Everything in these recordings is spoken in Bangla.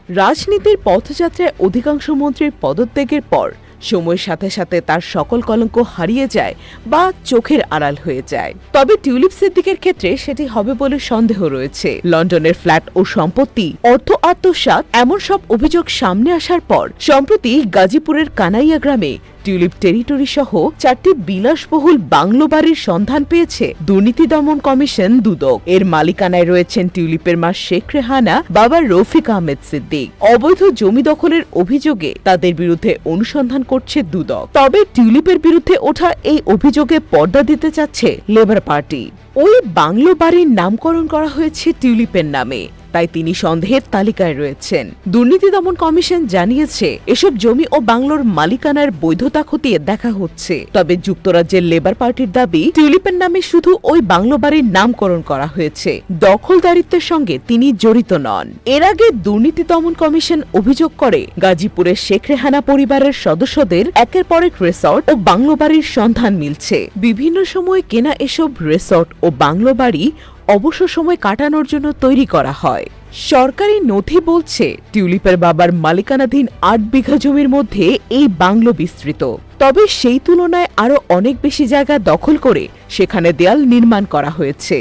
রাজনীতির পথযাত্রায় অধিকাংশ মন্ত্রীর পদত্যাগের পর সময়ের সাথে সাথে তার সকল কলঙ্ক হারিয়ে যায় বা চোখের আড়াল হয়ে যায়। তবে টিউলিপ সিদ্দিকের ক্ষেত্রে সেটি হবে বলে সন্দেহ রয়েছে। লন্ডনের ফ্ল্যাট ও সম্পত্তি, অর্থ আত্মসাৎ এমন সব অভিযোগ সামনে আসার পর সম্প্রতি গাজীপুরের কানাইয়া গ্রামে টিউলিপ টেরিটরি সহ 4টি বিলাসবহুল বাংলো বাড়ির সন্ধান পেয়েছে দুর্নীতি দমন কমিশন দুদক। এর মালিকানায় রয়েছেন টিউলিপের মা শেখ রেহানা, বাবা রফিক আহমেদ সিদ্দিক। অবৈধ জমি দখলের অভিযোগে তাদের বিরুদ্ধে অনুসন্ধান করছে দুদক। তবে টিউলিপের বিরুদ্ধে ওঠা এই অভিযোগে পর্দা দিতে চাচ্ছে লেবার পার্টি। ওই বাংলো বাড়ির নামকরণ করা হয়েছে টিউলিপের নামে, তাই তিনি সন্দেহের তালিকায় রয়েছেন। দুর্নীতি দমন কমিশন জানিয়েছে এসব জমি ও বাংলোর মালিকানার বৈধতা খতিয়ে দেখা হচ্ছে। তবে যুক্তরাজ্যের লেবার পার্টির দাবি টিউলিপের নামে শুধু ওই বাংলো বাড়ির নামকরণ করা হয়েছে, দখলদারিত্বের সঙ্গে তিনি জড়িত নন। এর আগে দুর্নীতি দমন কমিশন অভিযোগ করে গাজীপুরের শেখ রেহানা পরিবারের সদস্যদের একের পর এক রিসর্ট ও বাংলো বাড়ির সন্ধান মিলছে। বিভিন্ন সময়ে কেনা এসব রিসর্ট ও বাংলো বাড়ি অবসর সময় কাটানোর জন্য তৈরি করা হয়। সরকারি নথি বলছে টিউলিপের বাবার মালিকানাধীন 8 বিঘা জমির মধ্যে এই বাংলো বিস্তৃত। তবে সেই তুলনায় আরো অনেক বেশি জায়গা দখল করে সেখানে দেয়াল নির্মাণ করা হয়েছে।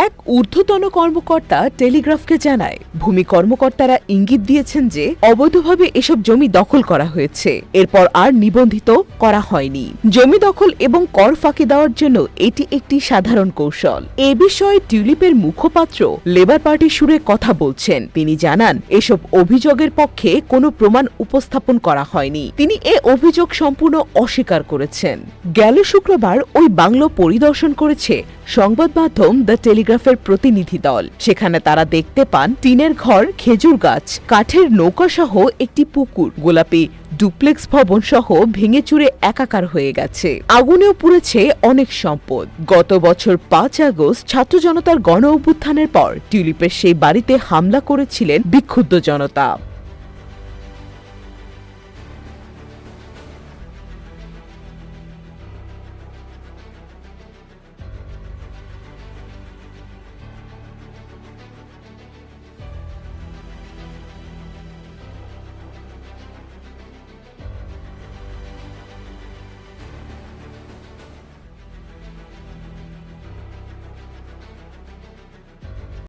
এক ঊর্ধ্বতন কর্মকর্তা টেলিগ্রাফকে জানায়, ভূমি কর্মকর্তারা ইঙ্গিত দিয়েছেন যে অবৈধভাবে এসব জমি দখল করা হয়েছে, এরপর আর নিবন্ধিত করা হয়নি। জমি দখল এবং কর ফাঁকি দেওয়ার জন্য এটি একটি সাধারণ কৌশল। এ বিষয়ে টিউলিপের মুখপাত্র লেবার পার্টির সুরে কথা বলছেন। তিনি জানান, এসব অভিযোগের পক্ষে কোনো প্রমাণ উপস্থাপন করা হয়নি। তিনি এ অভিযোগ সম্পূর্ণ অস্বীকার করেছেন। গেল শুক্রবার ওই বাংলো পরিদর্শন করেছে সংবাদ মাধ্যম দ্য টেলিগ্রাফের প্রতিনিধি দল। সেখানে তারা দেখতে পান টিনের ঘর, খেজুর গাছ, কাঠের নৌকা সহ একটি পুকুর, গোলাপি ডুপ্লেক্স ভবন সহ ভেঙে চুরে একাকার হয়ে গেছে। আগুনেও পুড়েছে অনেক সম্পদ। গত বছর 5 আগস্ট ছাত্র জনতার গণ অভ্যুত্থানের পর টিউলিপের সেই বাড়িতে হামলা করেছিলেন বিক্ষুব্ধ জনতা।